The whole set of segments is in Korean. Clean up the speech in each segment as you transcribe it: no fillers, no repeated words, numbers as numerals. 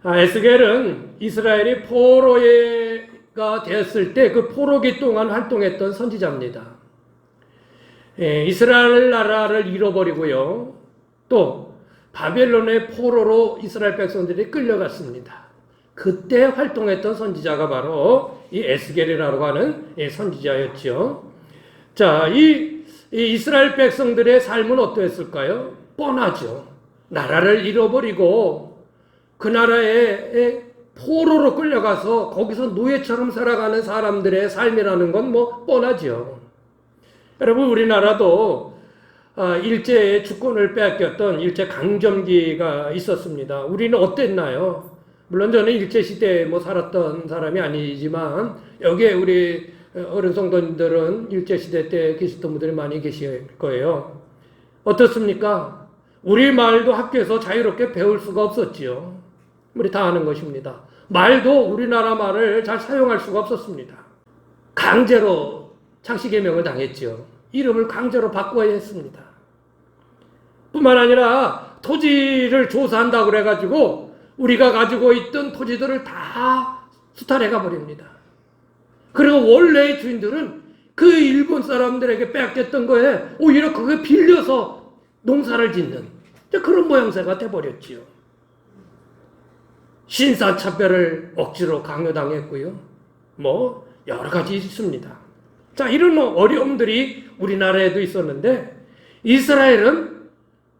에스겔은 이스라엘이 포로가 되었을 때 그 포로기 동안 활동했던 선지자입니다. 이스라엘 나라를 잃어버리고요. 또 바벨론의 포로로 이스라엘 백성들이 끌려갔습니다. 그때 활동했던 선지자가 바로 이 에스겔이라고 하는 선지자였죠. 자, 이 이스라엘 백성들의 삶은 어떠했을까요? 뻔하죠. 나라를 잃어버리고 그 나라에 포로로 끌려가서 거기서 노예처럼 살아가는 사람들의 삶이라는 건 뭐 뻔하죠. 여러분, 우리나라도 일제의 주권을 빼앗겼던 일제 강점기가 있었습니다. 우리는 어땠나요? 물론 저는 일제 시대에 살았던 사람이 아니지만 여기에 우리 어른 성도님들은 일제 시대 때 계셨던 분들이 많이 계실 거예요. 어떻습니까? 우리 말도 학교에서 자유롭게 배울 수가 없었지요. 우리 다 아는 것입니다. 말도 우리나라 말을 잘 사용할 수가 없었습니다. 강제로 창씨개명을 당했죠. 이름을 강제로 바꿔야 했습니다. 뿐만 아니라 토지를 조사한다고 그래가지고 우리가 가지고 있던 토지들을 다 수탈해가 버립니다. 그리고 원래의 주인들은 그 일본 사람들에게 빼앗겼던 거에 오히려 그걸 빌려서 농사를 짓는 그런 모양새가 돼버렸지요. 신사차별을 억지로 강요당했고요. 여러 가지 있습니다. 자, 이런 어려움들이 우리나라에도 있었는데 이스라엘은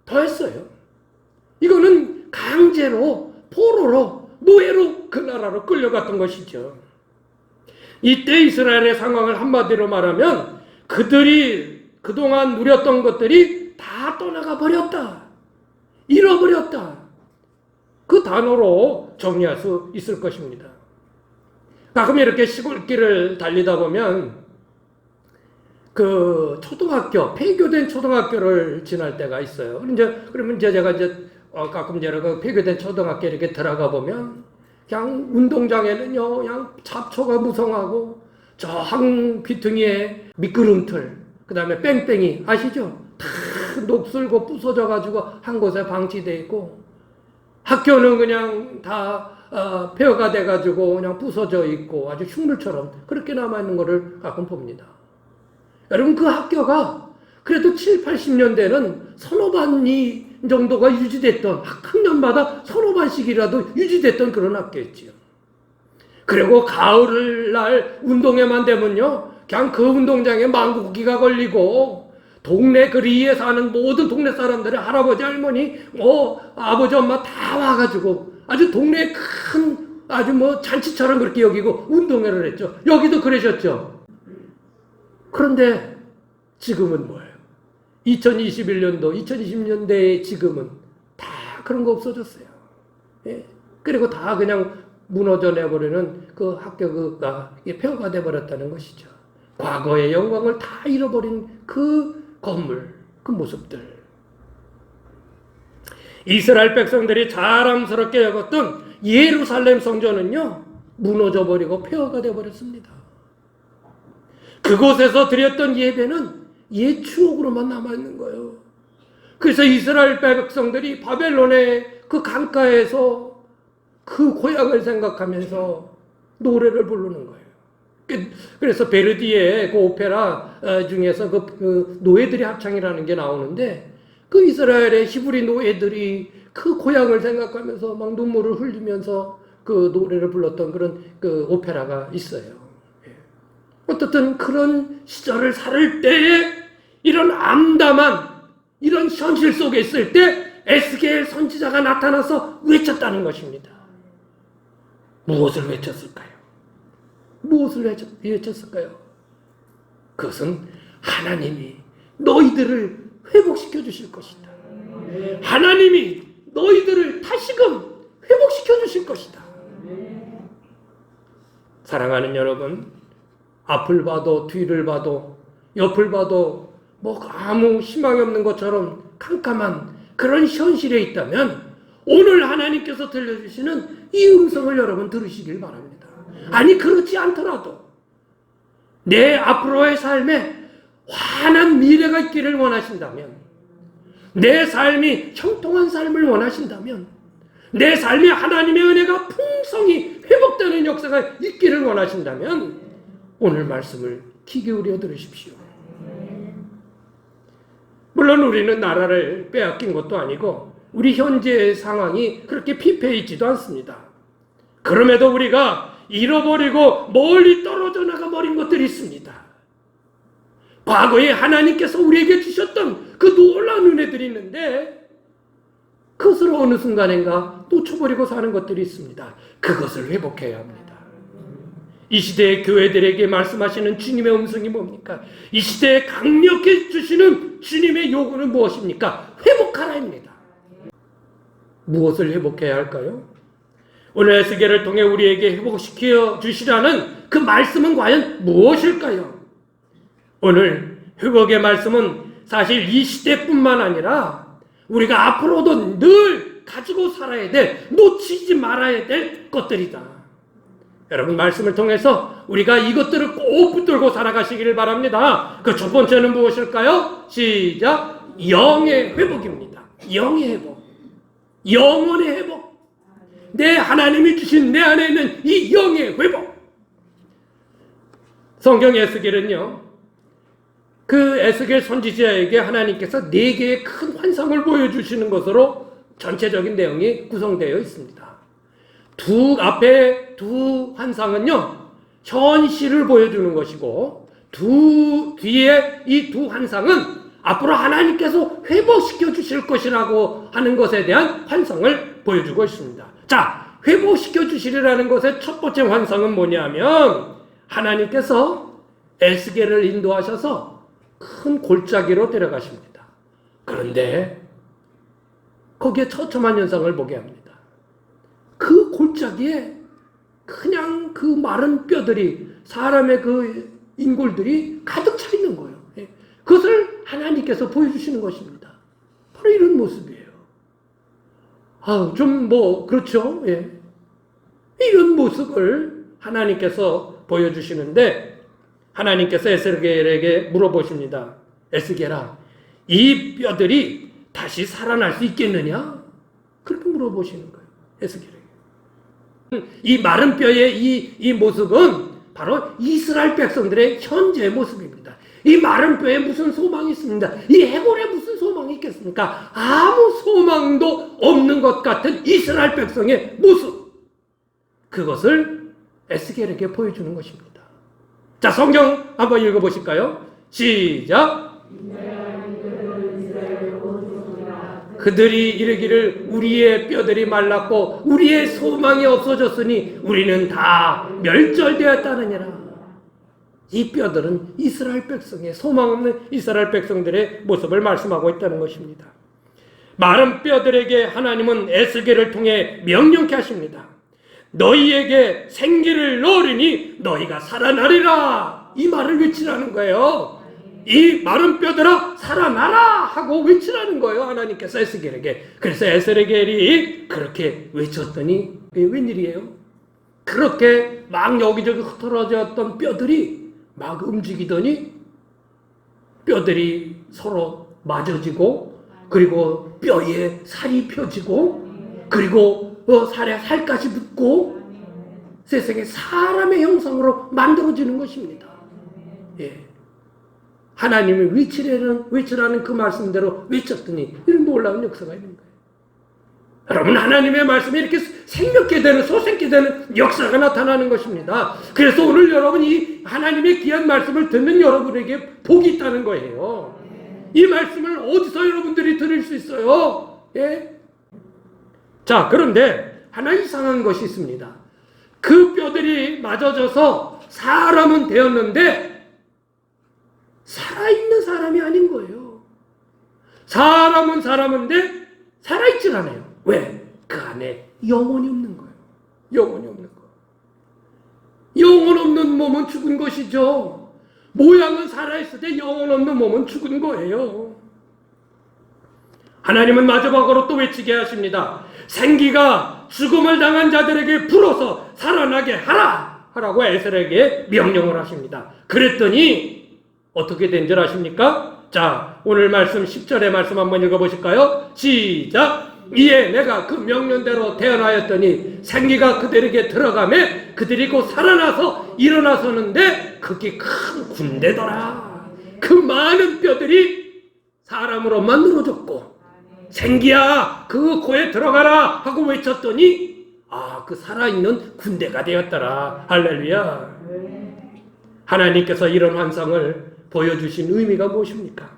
더했어요. 이거는 강제로 포로로 노예로 그 나라로 끌려갔던 것이죠. 이때 이스라엘의 상황을 한마디로 말하면 그들이 그동안 누렸던 것들이 다 떠나가 버렸다. 잃어버렸다. 그 단어로 정리할 수 있을 것입니다. 가끔 이렇게 시골길을 달리다 보면 그 초등학교, 폐교된 초등학교를 지날 때가 있어요. 그러면 제가 가끔 그 폐교된 초등학교 이렇게 들어가 보면 그냥 운동장에는요, 그냥 잡초가 무성하고 저 한 귀퉁이에 미끄럼틀, 그 다음에 뺑뺑이 아시죠? 다 녹슬고 부서져가지고 한 곳에 방치되어 있고 학교는 그냥 다 폐허가 돼가지고 그냥 부서져 있고 아주 흉물처럼 그렇게 남아있는 것을 가끔 봅니다. 여러분, 그 학교가 그래도 7, 80년대는 서너 반이 정도가 유지됐던, 학년마다 서너 반씩이라도 유지됐던 그런 학교였지요. 그리고 가을날 운동회만 되면요, 그냥 그 운동장에 망고기가 걸리고 동네 거리에 사는 모든 동네 사람들의 할아버지, 할머니, 아버지, 엄마 다 와가지고 아주 동네에 큰 아주 잔치처럼 그렇게 여기고 운동회를 했죠. 여기도 그러셨죠. 그런데 지금은 뭐예요? 2021년도, 2020년대의 지금은 다 그런 거 없어졌어요. 예? 그리고 다 그냥 무너져 내버리는 그 학교가 폐허가 돼버렸다는 것이죠. 과거의 영광을 다 잃어버린 그 건물, 그 모습들. 이스라엘 백성들이 자랑스럽게 여겼던 예루살렘 성전은요, 무너져 버리고 폐허가 돼버렸습니다. 그곳에서 드렸던 예배는 옛 추억으로만 남아있는 거예요. 그래서 이스라엘 백성들이 바벨론의 그 강가에서 그 고향을 생각하면서 노래를 부르는 거예요. 그래서 베르디의 그 오페라 중에서 그 노예들의 합창이라는 게 나오는데 그 이스라엘의 히브리 노예들이 그 고향을 생각하면서 막 눈물을 흘리면서 그 노래를 불렀던 그런 그 오페라가 있어요. 어떻든 그런 시절을 살 때에 이런 암담한 이런 현실 속에 있을 때 에스겔 선지자가 나타나서 외쳤다는 것입니다. 무엇을 외쳤을까요? 무엇을 외쳤을까요? 그것은 하나님이 너희들을 회복시켜 주실 것이다. 하나님이 너희들을 다시금 회복시켜 주실 것이다. 사랑하는 여러분, 앞을 봐도 뒤를 봐도 옆을 봐도 아무 희망이 없는 것처럼 캄캄한 그런 현실에 있다면 오늘 하나님께서 들려주시는 이 음성을 여러분 들으시길 바랍니다. 아니, 그렇지 않더라도 내 앞으로의 삶에 환한 미래가 있기를 원하신다면, 내 삶이 형통한 삶을 원하신다면, 내 삶에 하나님의 은혜가 풍성히 회복되는 역사가 있기를 원하신다면 오늘 말씀을 귀 기울여 들으십시오. 물론 우리는 나라를 빼앗긴 것도 아니고 우리 현재의 상황이 그렇게 피폐해 있지도 않습니다. 그럼에도 우리가 잃어버리고 멀리 떨어져 나가버린 것들이 있습니다. 과거에 하나님께서 우리에게 주셨던 그 놀라운 은혜들이 있는데 그것을 어느 순간인가 놓쳐버리고 사는 것들이 있습니다. 그것을 회복해야 합니다. 이 시대의 교회들에게 말씀하시는 주님의 음성이 뭡니까? 이 시대에 강력히 주시는 주님의 요구는 무엇입니까? 회복하라입니다. 무엇을 회복해야 할까요? 오늘 에스겔을 통해 우리에게 회복시켜 주시라는 그 말씀은 과연 무엇일까요? 오늘 회복의 말씀은 사실 이 시대뿐만 아니라 우리가 앞으로도 늘 가지고 살아야 될, 놓치지 말아야 될 것들이다. 여러분, 말씀을 통해서 우리가 이것들을 꼭 붙들고 살아가시기를 바랍니다. 그 첫 번째는 무엇일까요? 시작! 영의 회복입니다. 영의 회복. 영혼의 회복. 내 하나님이 주신 내 안에 있는 이 영의 회복. 성경 에스겔은요, 그 에스겔 선지자에게 하나님께서 4개의 큰 환상을 보여주시는 것으로 전체적인 내용이 구성되어 있습니다. 앞에 두 환상은요, 현실을 보여주는 것이고, 뒤에 이 두 환상은 앞으로 하나님께서 회복시켜 주실 것이라고 하는 것에 대한 환상을 보여주고 있습니다. 자, 회복시켜 주시리라는 것의 첫 번째 환상은 뭐냐면, 하나님께서 에스겔을 인도하셔서 큰 골짜기로 데려가십니다. 그런데 거기에 처참한 현상을 보게 합니다. 그 골짜기에 그냥 그 마른 뼈들이, 사람의 그 인골들이 가득 차 있는 거예요. 그것을 하나님께서 보여주시는 것입니다. 바로 이런 모습이에요. 그렇죠. 예. 이런 모습을 하나님께서 보여주시는데, 하나님께서 에스겔에게 물어보십니다. 에스겔아, 이 뼈들이 다시 살아날 수 있겠느냐? 그렇게 물어보시는 거예요. 에스겔에게. 이 마른 뼈의 이 모습은 바로 이스라엘 백성들의 현재의 모습입니다. 이 마른 뼈에 무슨 소망이 있습니다. 이 해골에 무슨 소망이 있겠습니까? 아무 소망도 없는 것 같은 이스라엘 백성의 모습. 그것을 에스겔에게 보여주는 것입니다. 자, 성경 한번 읽어보실까요? 시작! 그들이 이르기를 우리의 뼈들이 말랐고 우리의 소망이 없어졌으니 우리는 다 멸절되었다느니라. 이 뼈들은 이스라엘 백성의, 소망 없는 이스라엘 백성들의 모습을 말씀하고 있다는 것입니다. 마른 뼈들에게 하나님은 에스겔을 통해 명령케 하십니다. 너희에게 생기를 넣으리니 너희가 살아나리라. 이 말을 외치라는 거예요. 이 마른 뼈들아 살아나라 하고 외치라는 거예요. 하나님께서 에스겔에게. 그래서 에스겔이 그렇게 외쳤더니 웬일이에요? 그렇게 막 여기저기 흩어졌던 뼈들이 막 움직이더니 뼈들이 서로 맞아지고, 그리고 뼈에 살이 펴지고, 그리고 살에 살갗이 붙고 세상에 사람의 형상으로 만들어지는 것입니다. 예. 하나님이 외치라는 그 말씀대로 외쳤더니 이런 놀라운 역사가 있는 거예요. 여러분, 하나님의 말씀이 이렇게 생명게 되는, 소생게 되는 역사가 나타나는 것입니다. 그래서 오늘 여러분, 이 하나님의 귀한 말씀을 듣는 여러분에게 복이 있다는 거예요. 이 말씀을 어디서 여러분들이 들을 수 있어요? 예? 자, 그런데 하나 이상한 것이 있습니다. 그 뼈들이 맞아져서 사람은 되었는데 살아있는 사람이 아닌 거예요. 사람은 사람인데 살아있질 않아요. 왜? 그 안에 영혼이 없는 거예요. 영혼이 없는 거. 영혼 없는 몸은 죽은 것이죠. 모양은 살아있을 영혼 없는 몸은 죽은 거예요. 하나님은 마지막으로 또 외치게 하십니다. 생기가 죽음을 당한 자들에게 불어서 살아나게 하라고 에스겔에게 명령을 하십니다. 그랬더니 어떻게 된 줄 아십니까? 자, 오늘 말씀 10절의 말씀 한번 읽어보실까요? 시작! 이에 내가 그 명령대로 태어나였더니 생기가 그들에게 들어가매 그들이 곧 살아나서 일어나서는데 그게 큰 군대더라. 그 많은 뼈들이 사람으로 만들어졌고 생기야 그 고에 들어가라 하고 외쳤더니 그 살아있는 군대가 되었더라. 할렐루야. 하나님께서 이런 환상을 보여주신 의미가 무엇입니까?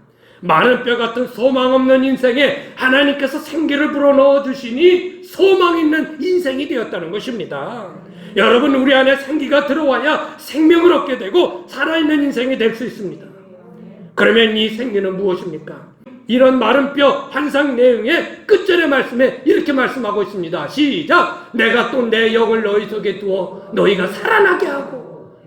많은 뼈 같은 소망 없는 인생에 하나님께서 생기를 불어넣어 주시니 소망 있는 인생이 되었다는 것입니다. 여러분, 우리 안에 생기가 들어와야 생명을 얻게 되고 살아있는 인생이 될 수 있습니다. 그러면 이 생기는 무엇입니까? 이런 마른 뼈 환상 내용의 끝절의 말씀에 이렇게 말씀하고 있습니다. 시작! 내가 또 내 영을 너희 속에 두어 너희가 살아나게 하고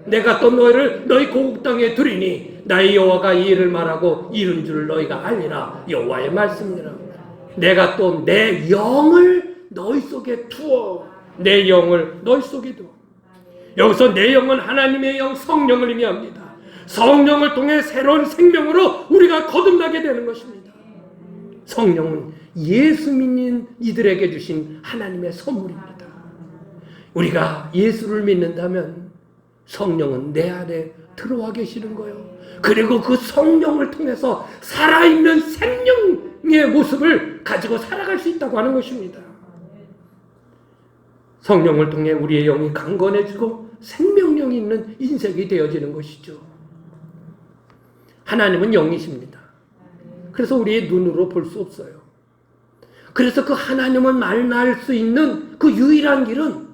내가 또 너희를 너희 고국 땅에 두리니 나의 여호와가 이 일을 말하고 이룬 줄 너희가 알리라. 여호와의 말씀이라. 내가 또 내 영을 너희 속에 두어 내 영을 너희 속에 두어. 여기서 내 영은 하나님의 영 성령을 의미합니다. 성령을 통해 새로운 생명으로 우리가 거듭나게 되는 것입니다. 성령은 예수 믿는 이들에게 주신 하나님의 선물입니다. 우리가 예수를 믿는다면 성령은 내 안에 들어와 계시는 거예요. 그리고 그 성령을 통해서 살아있는 생명의 모습을 가지고 살아갈 수 있다고 하는 것입니다. 성령을 통해 우리의 영이 강건해지고 생명력이 있는 인생이 되어지는 것이죠. 하나님은 영이십니다. 그래서 우리의 눈으로 볼 수 없어요. 그래서 그 하나님을 만날 수 있는 그 유일한 길은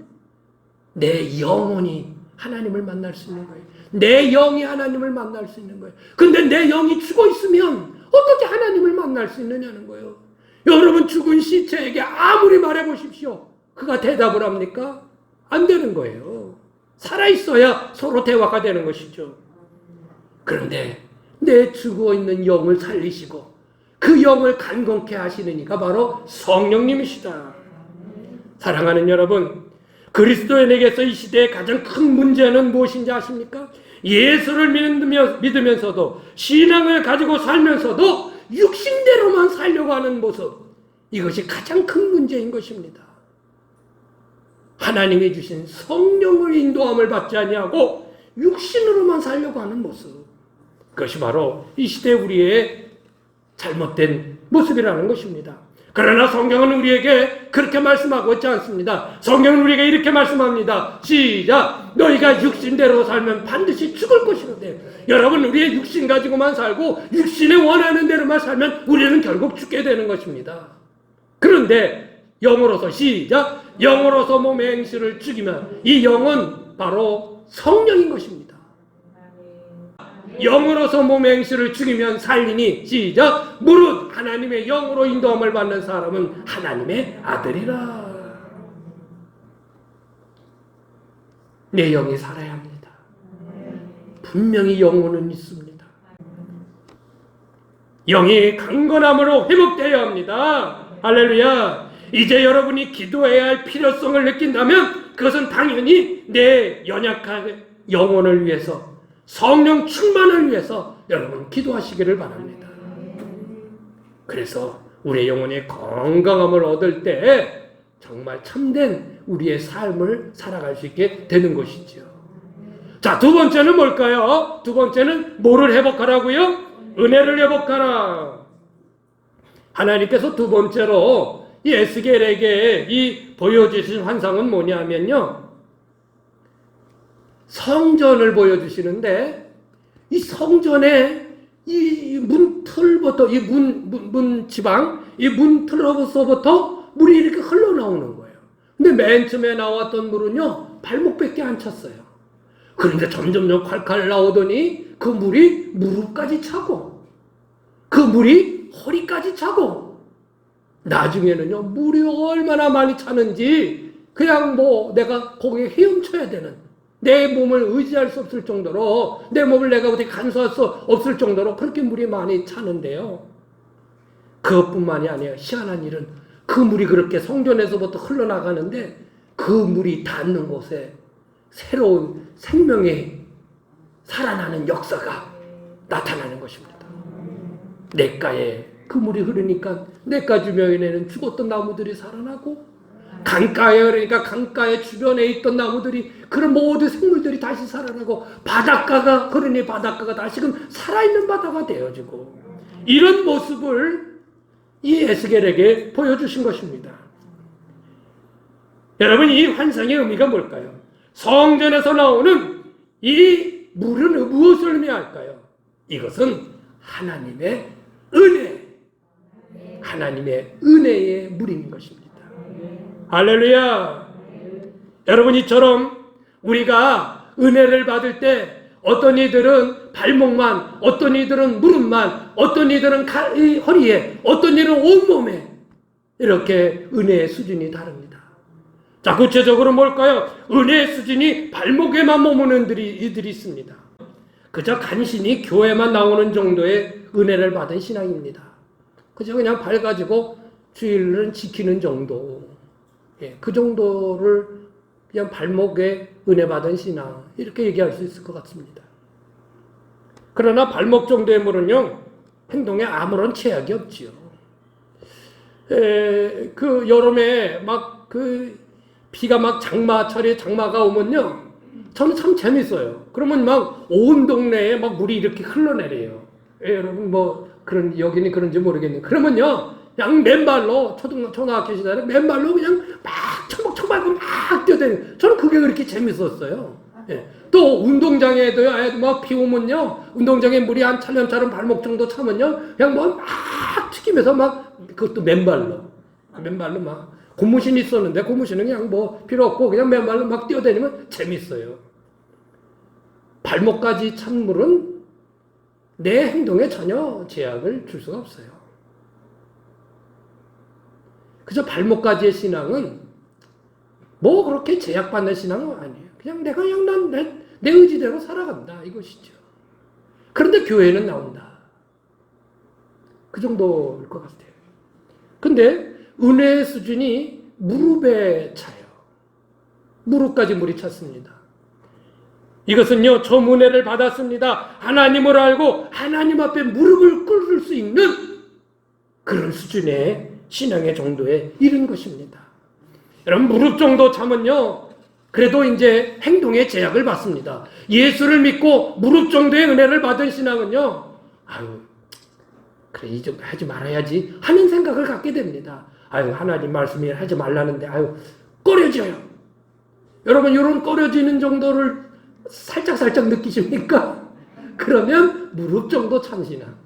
내 영혼이 하나님을 만날 수 있는 거예요. 내 영이 하나님을 만날 수 있는 거예요. 근데 내 영이 죽어 있으면 어떻게 하나님을 만날 수 있느냐는 거예요. 여러분, 죽은 시체에게 아무리 말해 보십시오. 그가 대답을 합니까? 안 되는 거예요. 살아있어야 서로 대화가 되는 것이죠. 그런데 내 죽어 있는 영을 살리시고 그 영을 강건케 하시는 이가 바로 성령님이시다. 사랑하는 여러분, 그리스도인에게서 이 시대의 가장 큰 문제는 무엇인지 아십니까? 예수를 믿으면서도 신앙을 가지고 살면서도 육신대로만 살려고 하는 모습, 이것이 가장 큰 문제인 것입니다. 하나님이 주신 성령을 인도함을 받지 아니하고 육신으로만 살려고 하는 모습, 그것이 바로 이 시대 우리의 잘못된 모습이라는 것입니다. 그러나 성경은 우리에게 그렇게 말씀하고 있지 않습니다. 성경은 우리에게 이렇게 말씀합니다. 시작! 너희가 육신대로 살면 반드시 죽을 것이로되. 여러분, 우리의 육신 가지고만 살고 육신에 원하는 대로만 살면 우리는 결국 죽게 되는 것입니다. 그런데 영으로서, 시작! 영으로서 몸의 행실을 죽이면 이 영은 바로 성령인 것입니다. 영으로서 몸의 행실을 죽이면 살리니, 시작! 무릇 하나님의 영으로 인도함을 받는 사람은 하나님의 아들이라. 내 영이 살아야 합니다. 분명히 영혼은 있습니다. 영이 강건함으로 회복되어야 합니다. 할렐루야. 이제 여러분이 기도해야 할 필요성을 느낀다면 그것은 당연히 내 연약한 영혼을 위해서, 성령 충만을 위해서 여러분 기도하시기를 바랍니다. 그래서 우리의 영혼의 건강함을 얻을 때 정말 참된 우리의 삶을 살아갈 수 있게 되는 것이죠. 자, 두 번째는 뭘까요? 두 번째는 뭐를 회복하라고요? 은혜를 회복하라. 하나님께서 두 번째로 이 에스겔에게 이 보여주신 환상은 뭐냐면요, 성전을 보여주시는데 이 성전의 이 문틀부터, 이 문 지방, 이 문틀로서부터 물이 이렇게 흘러나오는 거예요. 근데 맨 처음에 나왔던 물은요, 발목밖에 안 찼어요. 그런데 점점점 콸콸 나오더니 그 물이 무릎까지 차고 그 물이 허리까지 차고 나중에는요, 물이 얼마나 많이 차는지 그냥 뭐 내가 거기에 헤엄쳐야 되는, 내 몸을 의지할 수 없을 정도로, 내 몸을 내가 어떻게 간수할 수 없을 정도로 그렇게 물이 많이 차는데요. 그것뿐만이 아니에요. 희한한 일은 그 물이 그렇게 성전에서부터 흘러나가는데 그 물이 닿는 곳에 새로운 생명의 살아나는 역사가 나타나는 것입니다. 냇가에 그 물이 흐르니까 냇가 주변에는 죽었던 나무들이 살아나고, 강가에 그러니까 강가의 주변에 있던 나무들이, 그런 모든 생물들이 다시 살아나고, 바닷가가 흐르니 바닷가가 다시금 살아있는 바다가 되어지고, 이런 모습을 이 에스겔에게 보여주신 것입니다. 여러분, 이 환상의 의미가 뭘까요? 성전에서 나오는 이 물은 무엇을 의미할까요? 이것은 하나님의 은혜, 하나님의 은혜의 물인 것입니다. 할렐루야. 여러분, 이처럼 우리가 은혜를 받을 때 어떤 이들은 발목만, 어떤 이들은 무릎만, 어떤 이들은 허리에, 어떤 이들은 온몸에, 이렇게 은혜의 수준이 다릅니다. 자, 구체적으로 뭘까요? 은혜의 수준이 발목에만 머무는 이들이 있습니다. 그저 간신히 교회만 나오는 정도의 은혜를 받은 신앙입니다. 그저 그냥 발 가지고 주일은 지키는 정도, 그 정도를 그냥 발목에 은혜 받은 신앙, 이렇게 얘기할 수 있을 것 같습니다. 그러나 발목 정도의 물은요, 행동에 아무런 제약이 없지요. 그 여름에 막 비가 막 장마철에 장마가 오면요, 저는 참 재밌어요. 그러면 막 온 동네에 막 물이 이렇게 흘러내려요. 여러분 그런 여기는 그런지 모르겠는데, 그러면요, 그냥 맨발로 초등학교 시절에 맨발로 그냥 막 처박처박 막 뛰어다니는, 저는 그게 그렇게 재밌었어요. 또 운동장에도요, 막 비 오면요, 운동장에 물이 한 찰렴찰렴 발목 정도 차면요, 그냥 막 튀기면서 막, 그것도 맨발로 막, 고무신 있었는데 고무신은 그냥 필요 없고 그냥 맨발로 막 뛰어다니면 재밌어요. 발목까지 찬 물은 내 행동에 전혀 제약을 줄 수가 없어요. 그저 발목까지의 신앙은 그렇게 제약받는 신앙은 아니에요. 그냥 내가 그냥 내 의지대로 살아간다, 이것이죠. 그런데 교회는 나온다, 그 정도일 것 같아요. 근데 은혜의 수준이 무릎에 차요. 무릎까지 물이 찼습니다. 이것은요, 저 은혜를 받았습니다, 하나님을 알고 하나님 앞에 무릎을 꿇을 수 있는 그런 수준의 신앙의 정도에 이른 것입니다. 여러분, 무릎 정도 차면요, 그래도 이제 행동에 제약을 받습니다. 예수를 믿고 무릎 정도의 은혜를 받은 신앙은요, 그래, 이 정도 하지 말아야지 하는 생각을 갖게 됩니다. 하나님 말씀이 하지 말라는데, 꺼려져요. 여러분, 이런 꺼려지는 정도를 살짝 느끼십니까? 그러면 무릎 정도 찬 신앙.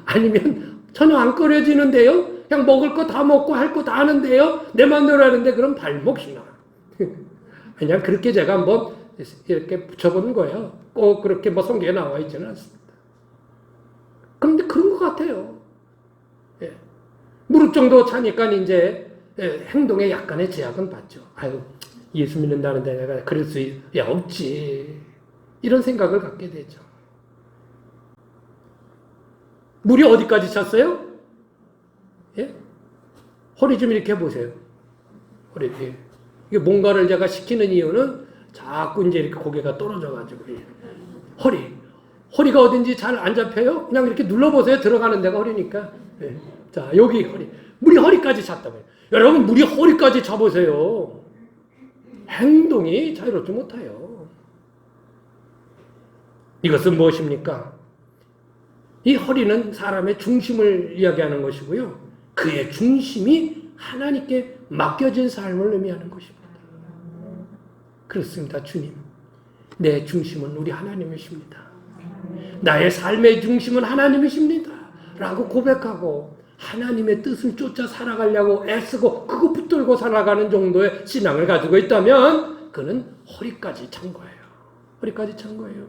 아니면 전혀 안 꺼려지는데요, 그냥 먹을 거 다 먹고 할 거 다 하는데요, 내 마음대로 하는데, 그럼 발목 신앙. 그냥 그렇게 제가 한번 이렇게 붙여보는 거예요. 꼭 그렇게 성경에 나와 있지는 않습니다. 그런데 그런 것 같아요. 무릎 정도 차니까 이제 행동에 약간의 제약은 받죠. 예수 믿는다는데 내가 그럴 수 없지, 이런 생각을 갖게 되죠. 물이 어디까지 찼어요? 허리 좀 이렇게 해보세요. 허리. 이게 뭔가를 제가 시키는 이유는 자꾸 이제 이렇게 고개가 떨어져가지고, 허리가 어딘지 잘 안 잡혀요? 그냥 이렇게 눌러보세요. 들어가는 데가 허리니까. 자, 여기 허리. 물이 허리까지 찼다고요. 여러분, 물이 허리까지 차보세요. 행동이 자유롭지 못해요. 이것은 무엇입니까? 이 허리는 사람의 중심을 이야기하는 것이고요, 그의 중심이 하나님께 맡겨진 삶을 의미하는 것입니다. 그렇습니다. 주님, 내 중심은 우리 하나님이십니다. 나의 삶의 중심은 하나님이십니다 라고 고백하고 하나님의 뜻을 쫓아 살아가려고 애쓰고 그거 붙들고 살아가는 정도의 신앙을 가지고 있다면 그는 허리까지 찬 거예요. 허리까지 찬 거예요.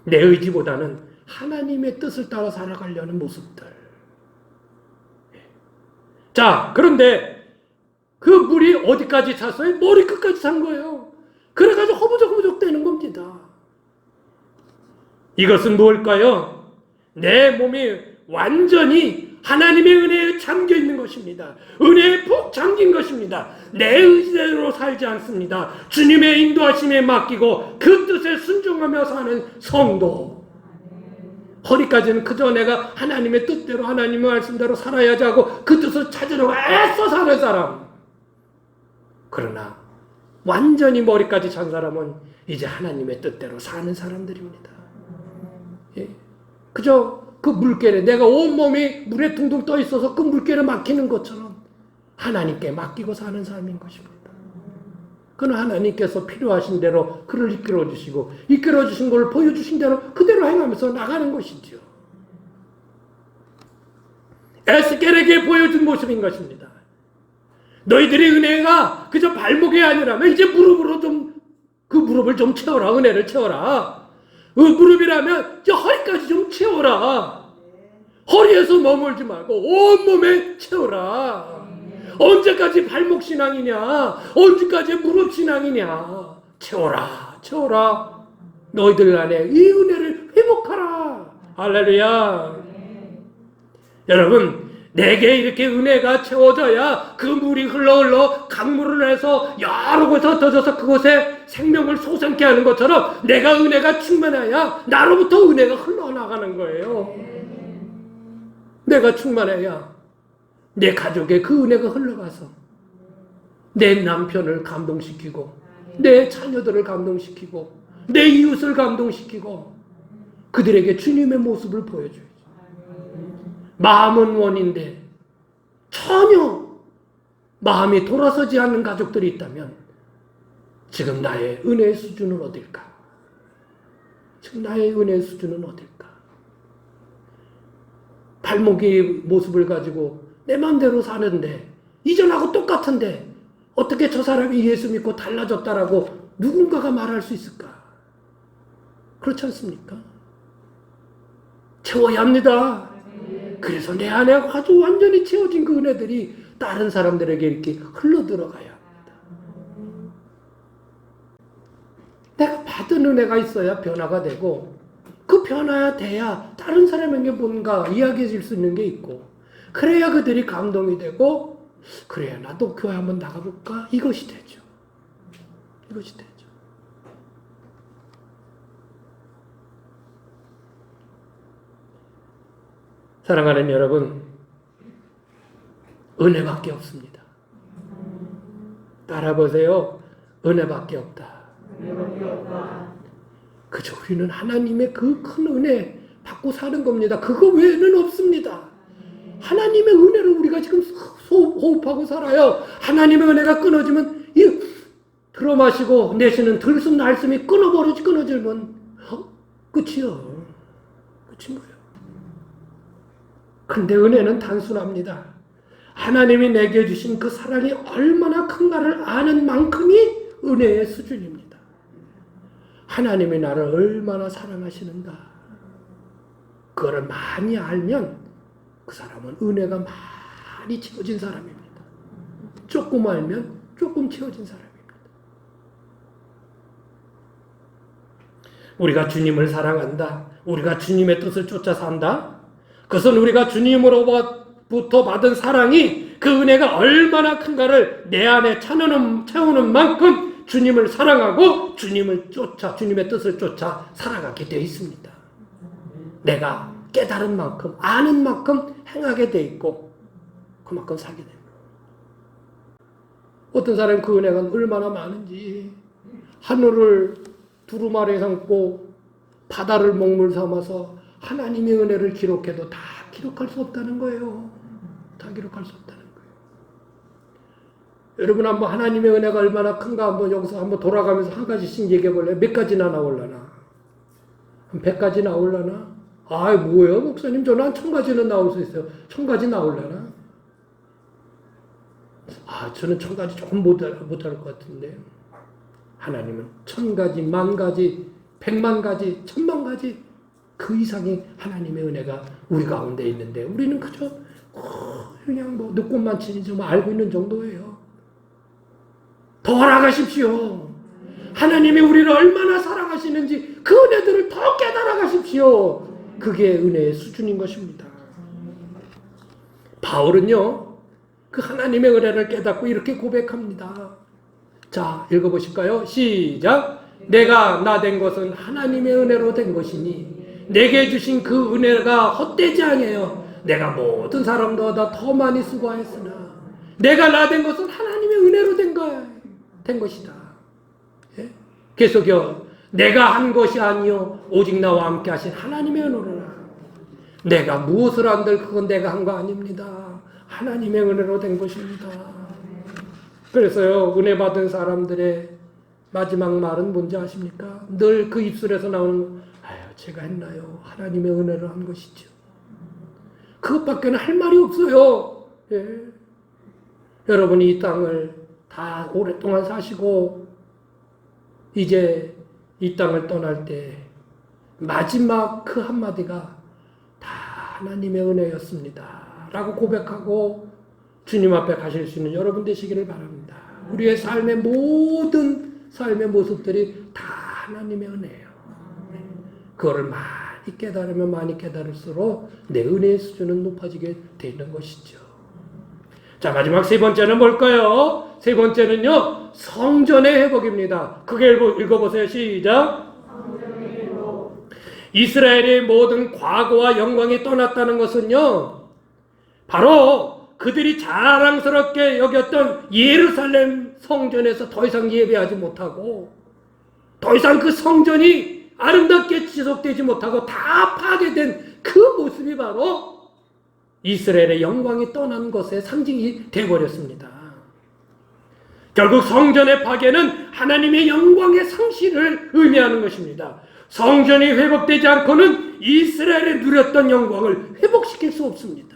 내 의지보다는 하나님의 뜻을 따라 살아가려는 모습들. 자, 그런데 그 물이 어디까지 찼어요? 머리끝까지 찬 거예요. 그래가지고 허부적허부적 되는 겁니다. 이것은 무엇일까요? 내 몸이 완전히 하나님의 은혜에 잠겨 있는 것입니다. 은혜에 푹 잠긴 것입니다. 내 의지대로 살지 않습니다. 주님의 인도하심에 맡기고 그 뜻에 순종하며 사는 성도. 허리까지는 그저 내가 하나님의 뜻대로 하나님의 말씀대로 살아야지 하고 그 뜻을 찾으려고 애써 사는 사람. 그러나 완전히 머리까지 찬 사람은 이제 하나님의 뜻대로 사는 사람들입니다. 예. 그저 그 물결에 내가 온몸이 물에 둥둥 떠 있어서 그 물결에 막히는 것처럼 하나님께 맡기고 사는 삶인 것입니다. 그는 하나님께서 필요하신 대로 그를 이끌어 주시고 이끌어 주신 것을 보여주신 대로 그대로 행하면서 나가는 것이죠. 에스겔에게 보여준 모습인 것입니다. 너희들의 은혜가 그저 발목이 아니라면 이제 무릎으로 좀 그 무릎을 좀 채워라. 은혜를 채워라. 그 무릎이라면 이제 허리까지 좀 채워라. 허리에서 머물지 말고 온몸에 채워라. 언제까지 발목 신앙이냐? 언제까지 무릎 신앙이냐? 채워라, 채워라. 너희들 안에 이 은혜를 회복하라. 할렐루야. 여러분, 내게 이렇게 은혜가 채워져야 그 물이 흘러 강물을 해서 여러 곳에서 흩어져서 그곳에 생명을 솟게 하는 것처럼 내가 은혜가 충만해야 나로부터 은혜가 흘러나가는 거예요. 내가 충만해야 내 가족에 그 은혜가 흘러가서 내 남편을 감동시키고 내 자녀들을 감동시키고 내 이웃을 감동시키고 그들에게 주님의 모습을 보여줘야죠. 마음은 원인데 전혀 마음이 돌아서지 않는 가족들이 있다면 지금 나의 은혜의 수준은 어딜까? 지금 나의 은혜의 수준은 어딜까? 발목의 모습을 가지고 내 마음대로 사는데 이전하고 똑같은데 어떻게 저 사람이 예수 믿고 달라졌다라고 누군가가 말할 수 있을까? 그렇지 않습니까? 채워야 합니다. 그래서 내 안에 아주 완전히 채워진 그 은혜들이 다른 사람들에게 이렇게 흘러들어가야 합니다. 내가 받은 은혜가 있어야 변화가 되고 그 변화가 돼야 다른 사람에게 뭔가 이야기해 줄 수 있는 게 있고 그래야 그들이 감동이 되고 그래야 나도 교회 한번 나가볼까? 이것이 되죠. 이것이 되죠. 사랑하는 여러분, 은혜밖에 없습니다. 따라보세요. 은혜밖에 없다. 그저 우리는 하나님의 그 큰 은혜 받고 사는 겁니다. 그거 외에는 없습니다. 하나님의 은혜로 우리가 지금 호흡하고 살아요. 하나님의 은혜가 끊어지면 들어 마시고 내쉬는 들숨 날숨이 끊어지면 끝이요. 끝인 거예요. 근데 은혜는 단순합니다. 하나님이 내게 주신 그 사랑이 얼마나 큰가를 아는 만큼이 은혜의 수준입니다. 하나님이 나를 얼마나 사랑하시는가. 그거를 많이 알면 그 사람은 은혜가 많이 채워진 사람입니다. 조금 알면 조금 채워진 사람입니다. 우리가 주님을 사랑한다. 우리가 주님의 뜻을 쫓아 산다. 그것은 우리가 주님으로부터 받은 사랑이 그 은혜가 얼마나 큰가를 내 안에 채우는 만큼 주님을 사랑하고 주님의 뜻을 쫓아 살아가게 되어 있습니다. 내가 깨달은 만큼, 아는 만큼 행하게 되어 있고 그만큼 살게 됩니다. 어떤 사람은 그 은혜가 얼마나 많은지 하늘을 두루마리 삼고 바다를 먹물 삼아서 하나님의 은혜를 기록해도 다 기록할 수 없다는 거예요. 다 기록할 수 없다는 거예요. 여러분 한번 하나님의 은혜가 얼마나 큰가 한번 여기서 한번 돌아가면서 한 가지씩 얘기해 볼래요? 몇 가지나 나올라나? 한 100가지 나올라나? 아, 뭐예요? 목사님 저는 한 1000가지는 나올 수 있어요. 1000가지 나올라나? 아, 저는 1000가지 조금 못할 것 같은데. 하나님은 1000가지, 10,000가지, 100,000가지, 10,000,000가지 그 이상의 하나님의 은혜가 우리 가운데 있는데 우리는 그저 그냥 뭐 늦꽃만 치니 좀 알고 있는 정도예요. 더 알아가십시오. 하나님이 우리를 얼마나 사랑하시는지 그 은혜들을 더 깨달아가십시오. 그게 은혜의 수준인 것입니다. 바울은요, 그 하나님의 은혜를 깨닫고 이렇게 고백합니다. 자, 읽어보실까요? 시작. 내가 나 된 것은 하나님의 은혜로 된 것이니 내게 주신 그 은혜가 헛되지 아니에요. 내가 모든 사람보다 더 많이 수고하였으나 내가 나 된 것은 하나님의 은혜로 된 것이다. 예? 계속요. 내가 한 것이 아니요 오직 나와 함께 하신 하나님의 은혜로라. 내가 무엇을 한들 그건 내가 한 거 아닙니다. 하나님의 은혜로 된 것입니다. 그래서요, 은혜 받은 사람들의 마지막 말은 뭔지 아십니까? 늘 그 입술에서 나오는 아유 제가 했나요? 하나님의 은혜로 한 것이죠. 그것밖에는 할 말이 없어요. 예. 여러분이 이 땅을 다 오랫동안 사시고 이제 이 땅을 떠날 때 마지막 그 한마디가 다 하나님의 은혜였습니다 라고 고백하고 주님 앞에 가실 수 있는 여러분 되시기를 바랍니다. 우리의 삶의 모든 삶의 모습들이 다 하나님의 은혜예요. 그거를 많이 깨달으면 많이 깨달을수록 내 은혜의 수준은 높아지게 되는 것이죠. 자, 마지막 세 번째는 뭘까요? 세 번째는요, 성전의 회복입니다. 크게 읽어보세요. 시작. 이스라엘의 모든 과거와 영광이 떠났다는 것은요, 바로 그들이 자랑스럽게 여겼던 예루살렘 성전에서 더 이상 예배하지 못하고 더 이상 그 성전이 아름답게 지속되지 못하고 다 파괴된 그 모습이 바로 이스라엘의 영광이 떠난 것의 상징이 되어버렸습니다. 결국 성전의 파괴는 하나님의 영광의 상실을 의미하는 것입니다. 성전이 회복되지 않고는 이스라엘이 누렸던 영광을 회복시킬 수 없습니다.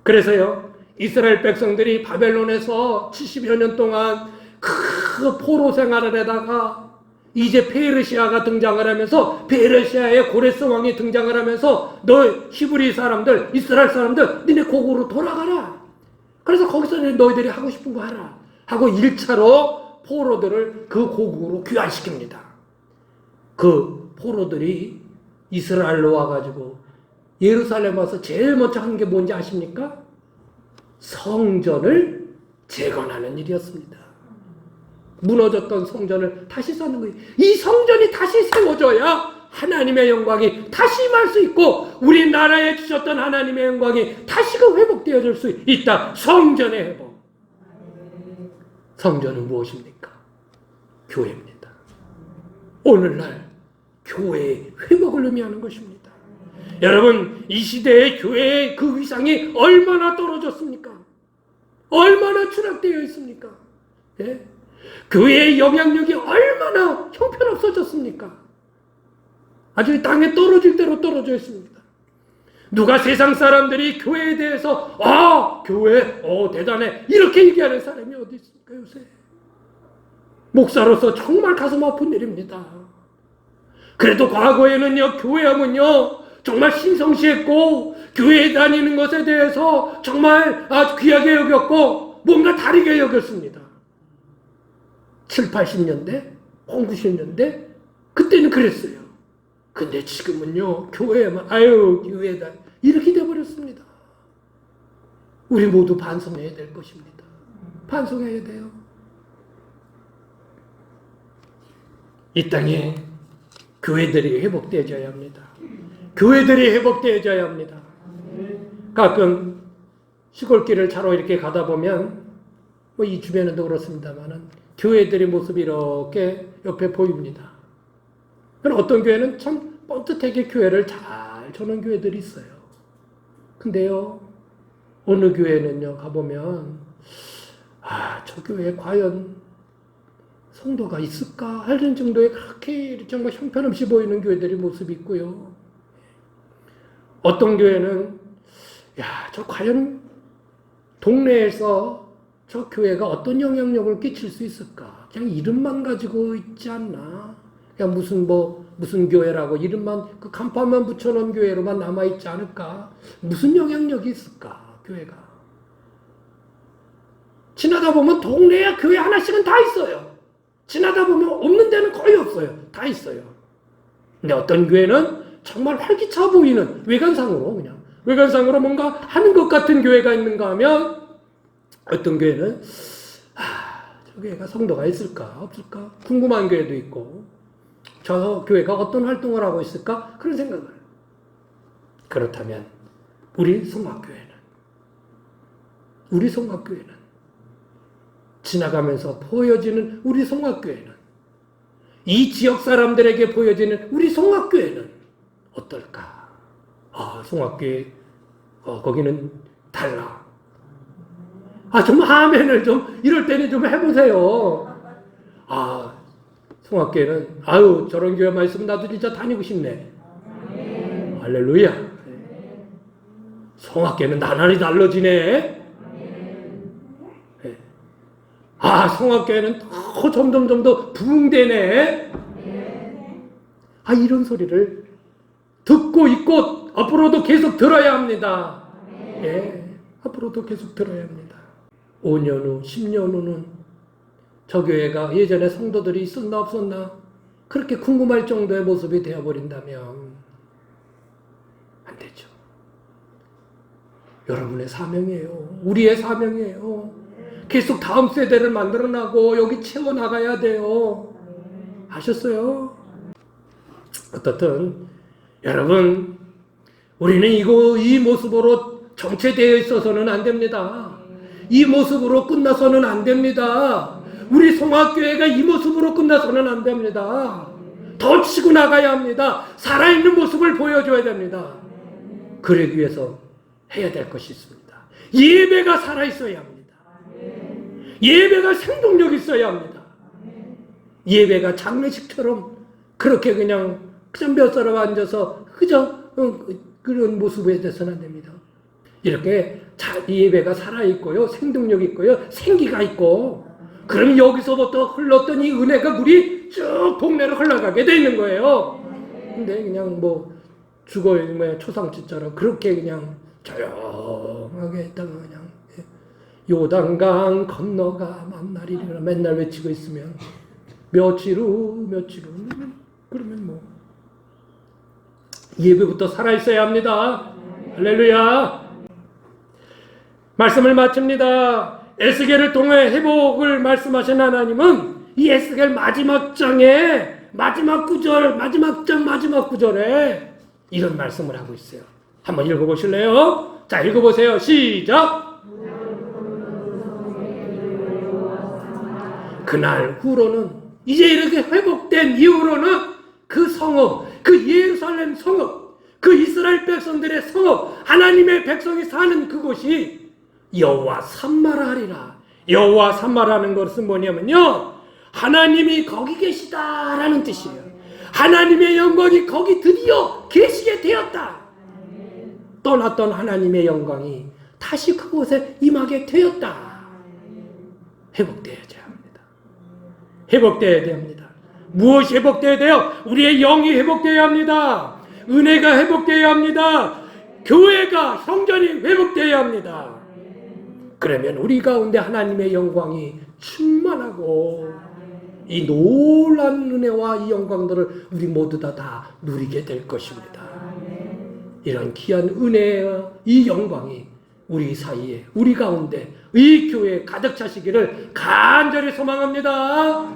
그래서요, 이스라엘 백성들이 바벨론에서 70여 년 동안 그 포로 생활을 하다가 이제 페르시아가 등장을 하면서 페르시아의 고레스 왕이 등장을 하면서 너 히브리 사람들, 이스라엘 사람들 니네 고국으로 돌아가라. 그래서 거기서 너희들이 하고 싶은 거 하라 하고 1차로 포로들을 그 고국으로 귀환시킵니다. 그 포로들이 이스라엘로 와가지고 예루살렘 와서 제일 먼저 한 게 뭔지 아십니까? 성전을 재건하는 일이었습니다. 무너졌던 성전을 다시 쌓는 거예요. 이 성전이 다시 세워져야 하나님의 영광이 다시 임할 수 있고 우리나라에 주셨던 하나님의 영광이 다시금 회복되어질 수 있다. 성전의 회복. 성전은 무엇입니까? 교회입니다. 오늘날 교회의 회복을 의미하는 것입니다. 여러분, 이 시대의 교회의 그 위상이 얼마나 떨어졌습니까? 얼마나 추락되어 있습니까? 예? 교회의 영향력이 얼마나 형편없어졌습니까? 아주 땅에 떨어질 대로 떨어져 있습니다. 누가 세상 사람들이 교회에 대해서 교회 대단해 이렇게 얘기하는 사람이 어디 있습니까 요새? 목사로서 정말 가슴 아픈 일입니다. 그래도 과거에는요, 교회하면요 정말 신성시했고 교회에 다니는 것에 대해서 정말 아주 귀하게 여겼고 뭔가 다르게 여겼습니다. 7, 80년대, 90년대 그때는 그랬어요. 근데 지금은요 교회만 교회다 이렇게 돼버렸습니다. 우리 모두 반성해야 될 것입니다. 반성해야 돼요. 이 땅에 교회들이 회복되어져야 합니다. 교회들이 회복되어져야 합니다. 가끔 시골길을 차로 이렇게 가다 보면 이 주변에도 그렇습니다만은 교회들의 모습이 이렇게 옆에 보입니다. 어떤 교회는 참 뻔듯하게 교회를 잘 저는 교회들이 있어요. 근데요, 어느 교회는요, 가보면, 저 교회에 과연 성도가 있을까? 하는 정도의 그렇게 정말 형편없이 보이는 교회들이 모습이 있고요. 어떤 교회는, 저 과연 동네에서 저 교회가 어떤 영향력을 끼칠 수 있을까? 그냥 이름만 가지고 있지 않나? 그냥 무슨 교회라고 이름만, 그 간판만 붙여놓은 교회로만 남아있지 않을까? 무슨 영향력이 있을까? 교회가. 지나다 보면 동네에 교회 하나씩은 다 있어요. 지나다 보면 없는 데는 거의 없어요. 다 있어요. 근데 어떤 교회는 정말 활기차 보이는 외관상으로 뭔가 하는 것 같은 교회가 있는가 하면 어떤 교회는 저 교회가 성도가 있을까 없을까 궁금한 교회도 있고 저 교회가 어떤 활동을 하고 있을까? 그런 생각을. 그렇다면 우리 성악교회는 지나가면서 보여지는 우리 성악교회는, 이 지역 사람들에게 보여지는 우리 성악교회는 어떨까? 성악교회 거기는 달라. 좀 아멘을 좀 이럴 때는 좀 해보세요. 성악교회는 저런 교회 말씀 나도 진짜 다니고 싶네. 할렐루야. 성악교회는 나날이 달라지네. 성악교회는 더 점점 더 부흥되네. 이런 소리를 듣고 있고 앞으로도 계속 들어야 합니다. 앞으로도 계속 들어야 합니다. 5년 후, 10년 후는 저 교회가 예전에 성도들이 있었나 없었나 그렇게 궁금할 정도의 모습이 되어버린다면 안 되죠. 여러분의 사명이에요. 우리의 사명이에요. 계속 다음 세대를 만들어나고 여기 채워나가야 돼요. 아셨어요? 어떻든 여러분, 우리는 이 모습으로 정체되어 있어서는 안 됩니다. 이 모습으로 끝나서는 안 됩니다. 우리 성악교회가 이 모습으로 끝나서는 안 됩니다. 더 치고 나가야 합니다. 살아있는 모습을 보여줘야 됩니다. 그러기 위해서 해야 될 것이 있습니다. 예배가 살아있어야 합니다. 예배가 생동력 있어야 합니다. 예배가 장례식처럼 그렇게 그냥 몇 사람 앉아서 그런 모습에 대해서는 안 됩니다. 이렇게 예배가 살아있고요, 생동력 있고요, 생기가 있고, 그럼 여기서부터 흘렀던 이 은혜가 물이 쭉 동네로 흘러가게 돼 있는 거예요. 근데 그냥 초상집처럼 그렇게 그냥 조용하게 있다가 그냥 요단강 건너가 만날이라 맨날 외치고 있으면 며칠 후 그러면 예배부터 살아있어야 합니다. 할렐루야. 말씀을 마칩니다. 에스겔을 통해 회복을 말씀하신 하나님은 이 에스겔 마지막 장에 마지막 구절에 이런 말씀을 하고 있어요. 한번 읽어보실래요? 자, 읽어보세요. 시작. 그날 후로는, 이제 이렇게 회복된 이후로는 그 성읍, 그 예루살렘 성읍, 그 이스라엘 백성들의 성읍, 하나님의 백성이 사는 그곳이 여호와 산마라 하리라. 여호와 산마라는 것은 뭐냐면요, 하나님이 거기 계시다라는 뜻이에요. 하나님의 영광이 거기 드디어 계시게 되었다. 떠났던 하나님의 영광이 다시 그곳에 임하게 되었다. 회복되어야 합니다. 회복되어야 됩니다. 무엇이 회복되어야 돼요? 우리의 영이 회복되어야 합니다. 은혜가 회복되어야 합니다. 교회가, 성전이 회복되어야 합니다. 그러면 우리 가운데 하나님의 영광이 충만하고 이 놀라운 은혜와 이 영광들을 우리 모두 다 누리게 될 것입니다. 이런 귀한 은혜와 이 영광이 우리 사이에, 우리 가운데, 이 교회에 가득 차시기를 간절히 소망합니다.